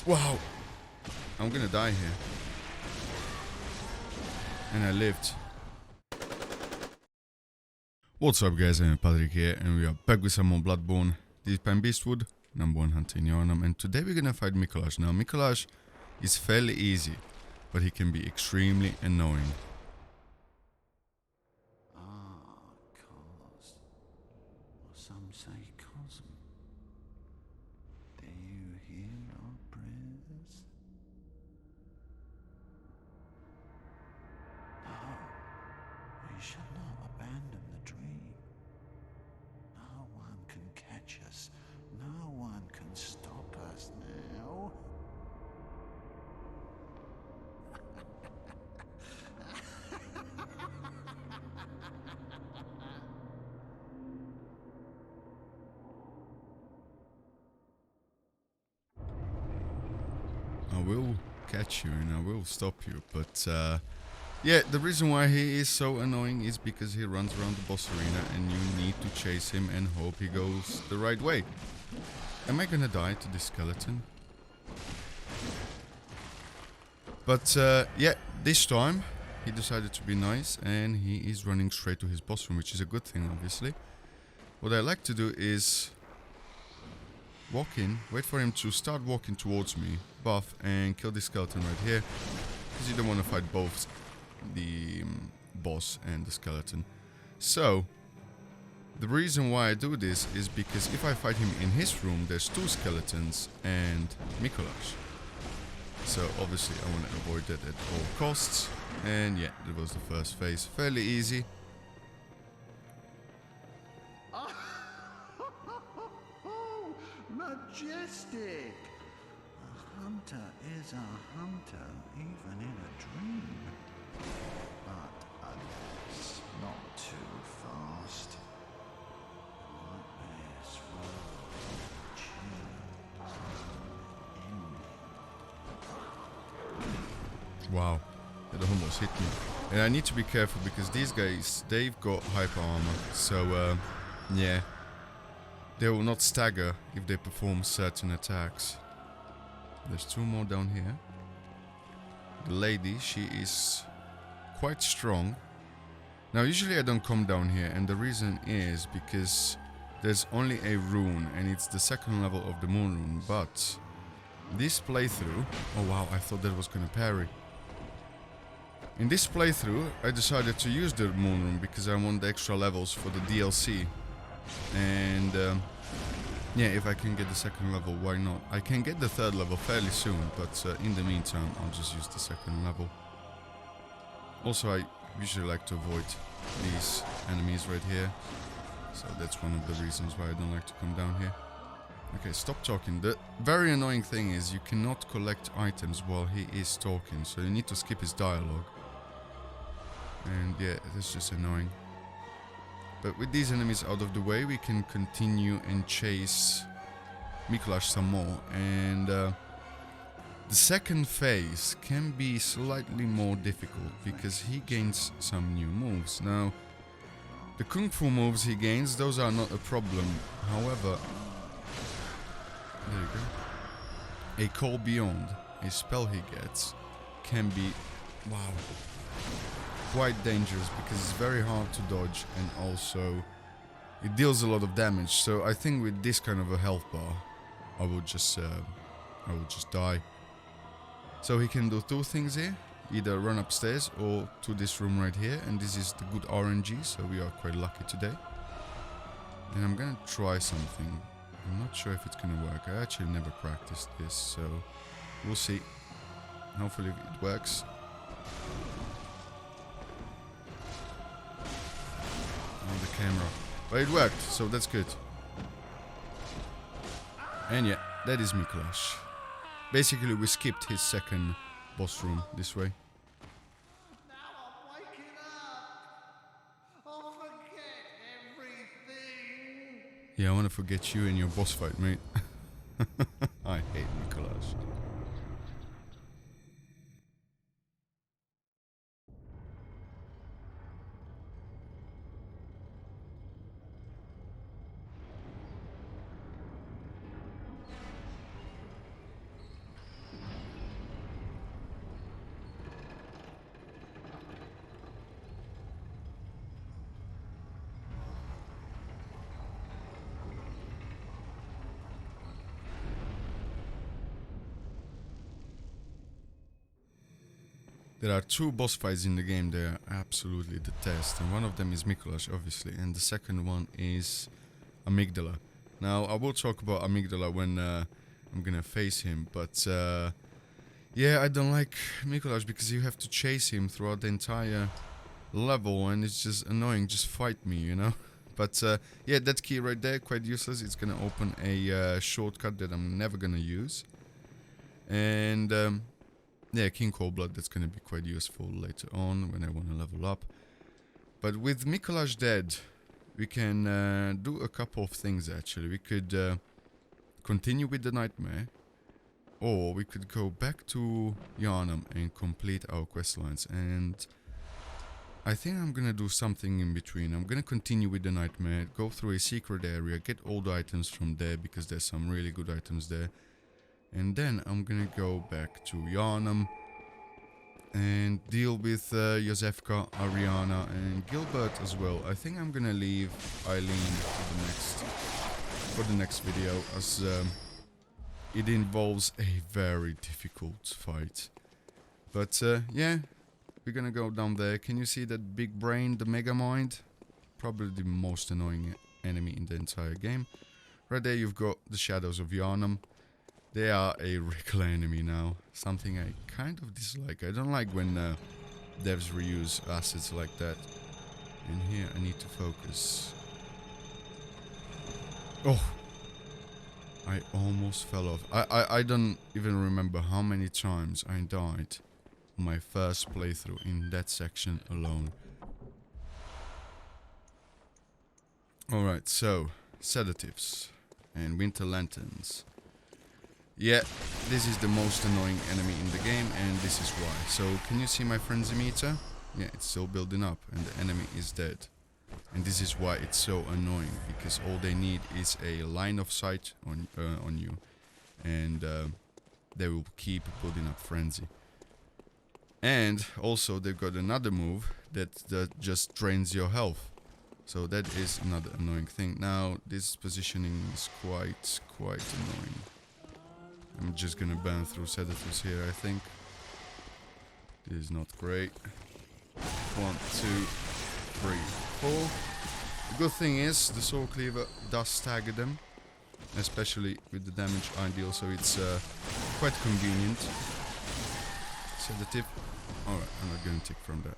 Wow. I'm gonna die here. And I lived. What's up guys, I'm Patrick here and we are back with some more Bloodborne. This is Pan Beastwood, #1 hunter in Arianna, and today we're gonna fight Micolash. Now Micolash is fairly easy, but he can be extremely annoying. Cause, or some say cosm. Do you hear our prayers? No, we shall not abandon the dream. No one can catch us. No one can stop us now. I will catch you and I will stop you, but yeah, the reason why he is so annoying is because he runs around the boss arena and you need to chase him and hope he goes the right way. Am I gonna die to this skeleton? But yeah, this time he decided to be nice and he is running straight to his boss room, which is a good thing obviously. What I like to do is walk in, wait for him to start walking towards me, buff, and kill this skeleton right here. Because you don't want to fight both the boss and the skeleton. So, the reason why I do this is because if I fight him in his room, there's two skeletons and Micolash. So obviously I want to avoid that at all costs. And yeah, that was the first phase. Fairly easy. Majestic! A hunter is a hunter, even in a dream. But alas, not too fast. Nightmares will choose ending. Wow, that almost hit me. And I need to be careful because these guys, they've got hyper armor. So yeah. They will not stagger if they perform certain attacks. There's two more down here. The lady, she is quite strong. Now usually I don't come down here, and the reason is because there's only a rune and it's the second level of the moon rune, but this playthrough... Oh wow, I thought that was gonna parry. In this playthrough I decided to use the moon rune because I want the extra levels for the DLC. And yeah, if I can get the second level, why not? I can get the third level fairly soon, but in the meantime I'll just use the second level. Also, I usually like to avoid these enemies right here, so that's one of the reasons why I don't like to come down here. Okay, stop talking. The very annoying thing is you cannot collect items while he is talking, so you need to skip his dialogue. And yeah, that's just annoying. But with these enemies out of the way, we can continue and chase Micolash some more. And the second phase can be slightly more difficult because he gains some new moves. Now, the Kung Fu moves he gains, those are not a problem. However, there you go. A Call Beyond, a spell he gets, can be, wow, quite dangerous because it's very hard to dodge and also it deals a lot of damage. So I think with this kind of a health bar I would just die. So he can do two things here, either run upstairs or to this room right here, and this is the good RNG, so we are quite lucky today. And I'm gonna try something. I'm not sure if it's gonna work. I actually never practiced this, so we'll see. Hopefully it works. The camera, but it worked, so that's good. And yeah, that is Micolash. Basically we skipped his second boss room this way. Now I'm waking up. I'll forget everything. Yeah, I want to forget you and your boss fight, mate. I hate Micolash. There are two boss fights in the game that I absolutely detest, and one of them is Micolash, obviously, and the second one is Amygdala. Now, I will talk about Amygdala when I'm gonna face him, but yeah, I don't like Micolash because you have to chase him throughout the entire level, and it's just annoying. Just fight me, you know? But yeah, that key right there, quite useless. It's gonna open a shortcut that I'm never gonna use. And yeah, King Coldblood, that's gonna be quite useful later on when I wanna level up. But with Micolash dead, we can do a couple of things actually. We could continue with the nightmare, or we could go back to Yharnam and complete our questlines. And I think I'm gonna do something in between. I'm gonna continue with the nightmare, go through a secret area, get all the items from there because there's some really good items there. And then I'm gonna go back to Yharnam and deal with Iosefka, Arianna and Gilbert as well. I think I'm gonna leave Eileen for the next video, as it involves a very difficult fight. But yeah, we're gonna go down there. Can you see that big brain, the Mega Mind? Probably the most annoying enemy in the entire game. Right there you've got the Shadows of Yharnam. They are a regular enemy now, something I kind of dislike. I don't like when devs reuse assets like that. And here I need to focus. Oh! I almost fell off. I don't even remember how many times I died on my first playthrough in that section alone. Alright, so, sedatives and winter lanterns. Yeah, this is the most annoying enemy in the game, and this is why. So, can you see my frenzy meter? Yeah, it's still building up, and the enemy is dead. And this is why it's so annoying, because all they need is a line of sight on you, and they will keep building up frenzy. And also, they've got another move that just drains your health. So that is another annoying thing. Now, this positioning is quite annoying. I'm just gonna burn through sedatives here, I think. This is not great. 1, 2, 3, 4. The good thing is, the Soul Cleaver does stagger them. Especially with the damage I deal, so it's quite convenient. Sedative. Alright, I'm not gonna tick from that.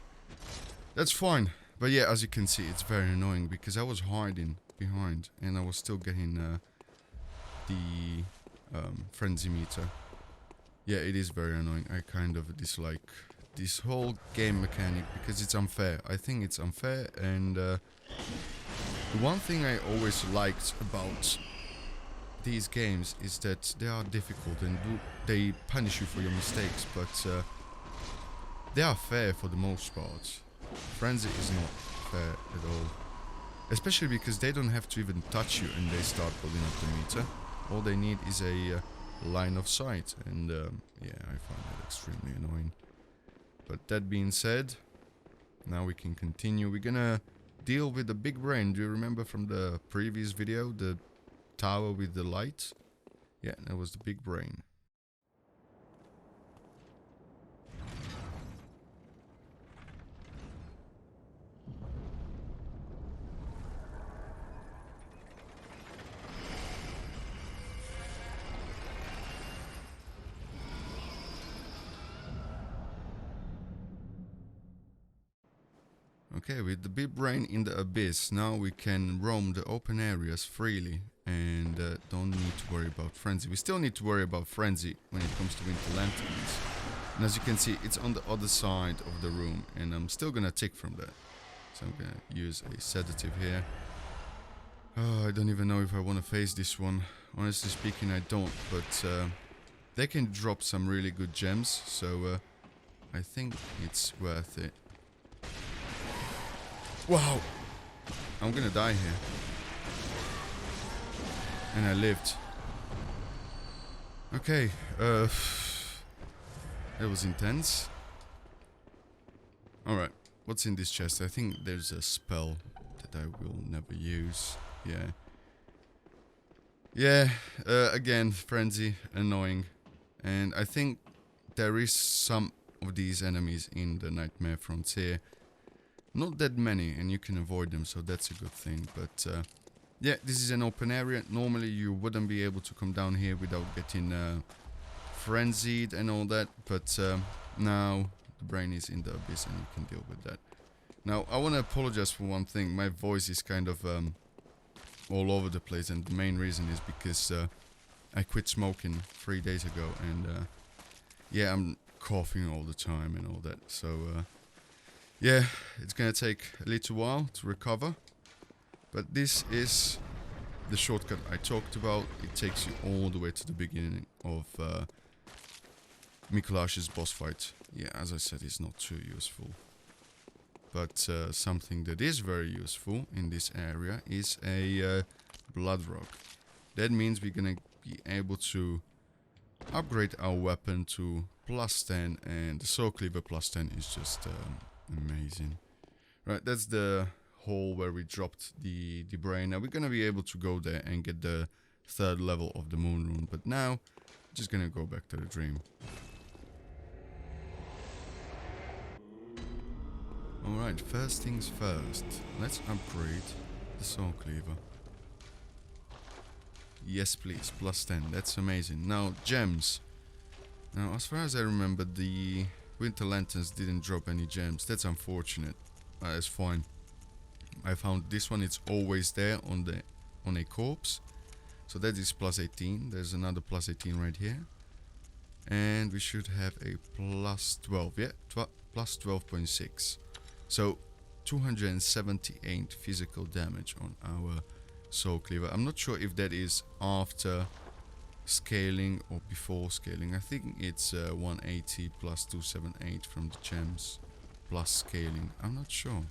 That's fine. But yeah, as you can see, it's very annoying because I was hiding behind and I was still getting the frenzy meter. Yeah, it is very annoying. I kind of dislike this whole game mechanic because it's unfair. I think it's unfair, and the one thing I always liked about these games is that they are difficult and they punish you for your mistakes, but they are fair for the most part. Frenzy is not fair at all. Especially because they don't have to even touch you and they start building up the meter. All they need is a line of sight, and yeah, I find that extremely annoying. But that being said, now we can continue. We're gonna deal with the big brain. Do you remember from the previous video, the tower with the light? Yeah, that was the big brain. Okay, with the big brain in the abyss, now we can roam the open areas freely and don't need to worry about frenzy. We still need to worry about frenzy when it comes to winter lanterns. And as you can see, it's on the other side of the room, and I'm still gonna tick from that. So I'm gonna use a sedative here. Oh, I don't even know if I want to face this one. Honestly speaking, I don't, but they can drop some really good gems, so I think it's worth it. Wow! I'm gonna die here. And I lived. Okay, that was intense. Alright, what's in this chest? I think there's a spell that I will never use. Yeah. Yeah, again, frenzy, annoying. And I think there is some of these enemies in the Nightmare Frontier. Not that many, and you can avoid them, so that's a good thing. But yeah, this is an open area. Normally you wouldn't be able to come down here without getting frenzied and all that, but now the brain is in the abyss and you can deal with that. Now, I want to apologize for one thing. My voice is kind of all over the place, and the main reason is because I quit smoking 3 days ago, and yeah, I'm coughing all the time and all that. So yeah, it's gonna take a little while to recover, but this is the shortcut I talked about. It takes you all the way to the beginning of Micolash's boss fight. Yeah, as I said, it's not too useful. But something that is very useful in this area is a blood rock. That means we're gonna be able to upgrade our weapon to +10, and the Soul Cleaver +10 is just amazing. Right, that's the hole where we dropped the brain. Now we're gonna be able to go there and get the 3rd level of the moon rune, but now just gonna go back to the dream. Alright, first things first, let's upgrade the Soul Cleaver. Yes please, +10, that's amazing. Now, gems. Now, as far as I remember, the Winter Lanterns didn't drop any gems. That's unfortunate. That's fine. I found this one, it's always there on a corpse. So that is +18. There's another +18 right here. And we should have a +12, yeah, +12.6. So 278 physical damage on our Soul Cleaver. I'm not sure if that is after scaling or before scaling. I think it's 180 plus 278 from the gems plus scaling. I'm not sure.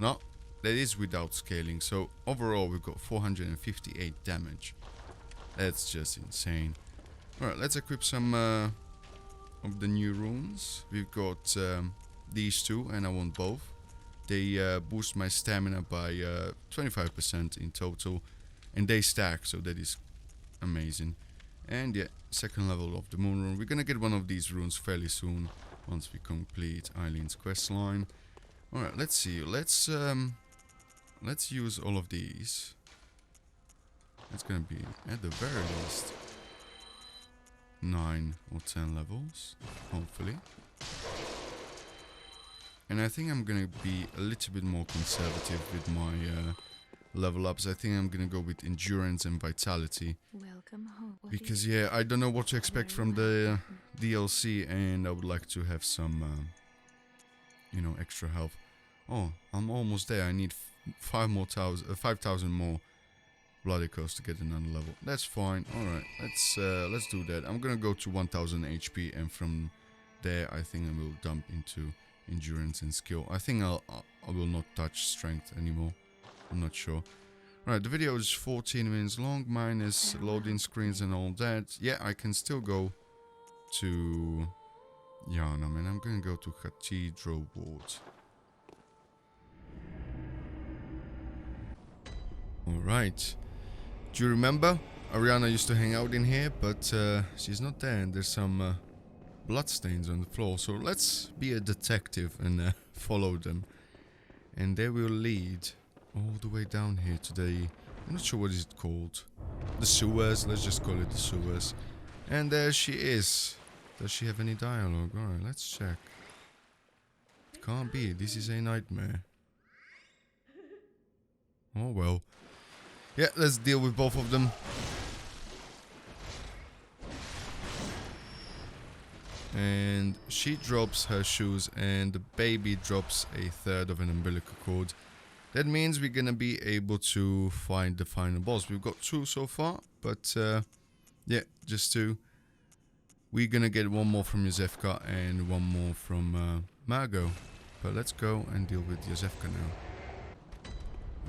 No, that is without scaling. So overall we've got 458 damage. That's just insane. Alright, let's equip some of the new runes. We've got these two, and I want both. They boost my stamina by 25% in total, and they stack, so that is amazing. And yeah, 2nd level of the moon rune. We're gonna get one of these runes fairly soon once we complete Eileen's questline. Alright, let's see. Let's use all of these. It's gonna be at the very least 9 or 10 levels, hopefully. And I think I'm gonna be a little bit more conservative with my level ups. I think I'm gonna go with endurance and vitality. Welcome home. Because yeah, I don't know what to expect from the DLC, and I would like to have some, you know, extra health. Oh, I'm almost there. I need 5,000 more blood echoes to get another level. That's fine. All right, let's do that. I'm gonna go to 1,000 HP, and from there, I think I will dump into endurance and skill. I think I will not touch strength anymore. I'm not sure. Right, the video is 14 minutes long, minus loading screens and all that. Yeah, I can still go to Yarnum, and I'm gonna go to Cathedral Ward. Alright. Do you remember? Arianna used to hang out in here, but she's not there, and there's some bloodstains on the floor. So let's be a detective and follow them. And they will lead all the way down here to the... I'm not sure what is it called. The sewers, let's just call it the sewers. And there she is. Does she have any dialogue? Alright, let's check. It can't be, this is a nightmare. Oh well. Yeah, let's deal with both of them. And she drops her shoes, and the baby drops a 1/3 of an umbilical cord. That means we're gonna be able to find the final boss. We've got 2 so far, but yeah, just 2. We're gonna get 1 more from Iosefka and 1 more from Margot. But let's go and deal with Iosefka now.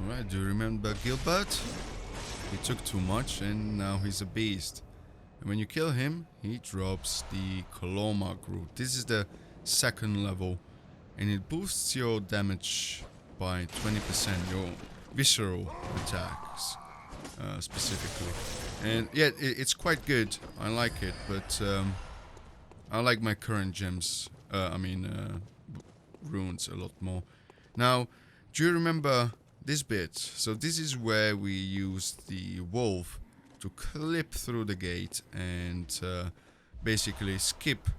Alright, do you remember Gilbert? He took too much and now he's a beast. And when you kill him, he drops the Coloma root. This is the 2nd level, and it boosts your damage by 20%, your visceral attacks specifically. And yeah, it's quite good. I like it, but I like my current gems, runes a lot more. Now, do you remember this bit? So this is where we use the wolf to clip through the gate and basically skip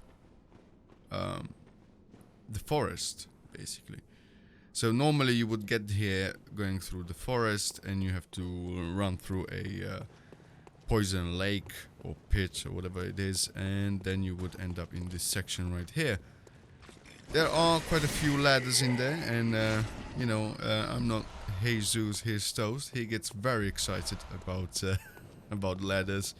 the forest, basically. So normally you would get here going through the forest and you have to run through a poison lake or pit or whatever it is, and then you would end up in this section right here. There are quite a few ladders in there, and I'm not Jesus his toast. He gets very excited about about ladders.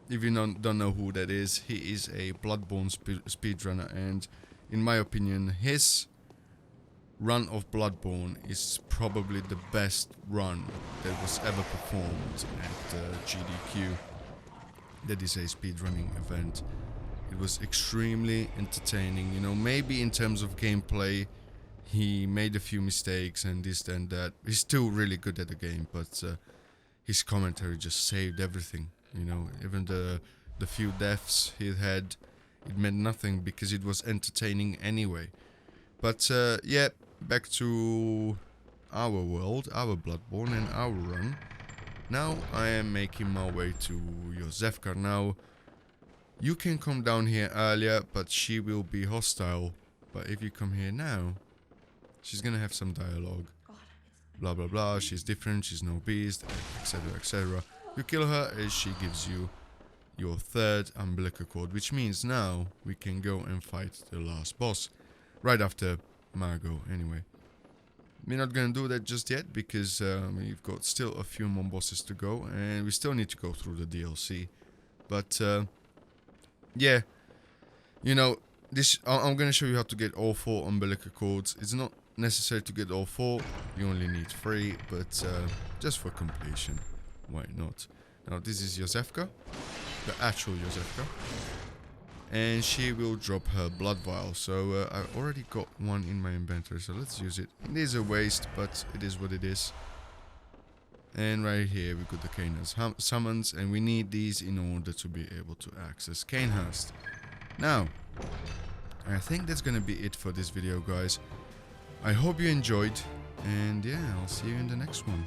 If you don't know who that is, he is a Bloodborne speedrunner, and in my opinion, his run of Bloodborne is probably the best run that was ever performed at GDQ. That is a speedrunning event. It was extremely entertaining. You know, maybe in terms of gameplay, he made a few mistakes and this and that. He's still really good at the game, but his commentary just saved everything. You know, even the few deaths he had, it meant nothing because it was entertaining anyway. But yeah, back to our world, our Bloodborne and our run. Now I am making my way to Iosefka. Now, you can come down here earlier, but she will be hostile. But if you come here now, she's gonna have some dialogue. Blah blah blah, she's different, she's no beast, etc etc. You kill her and she gives you your third umbilical cord, which means now we can go and fight the last boss. Right after Margot, anyway. We're not gonna do that just yet because we've got still a few more bosses to go and we still need to go through the DLC. But yeah, you know, this I'm gonna show you how to get all 4 umbilical cords. It's not necessary to get all 4, you only need 3, but just for completion, why not? Now this is Iosefka, the actual Iosefka, and she will drop her blood vial. So I already got one in my inventory, so let's use it. It is a waste, but it is what it is. And right here we got the Cainhurst Summons, and we need these in order to be able to access Cainhurst. Now, I think that's gonna be it for this video, guys. I hope you enjoyed, and yeah, I'll see you in the next one.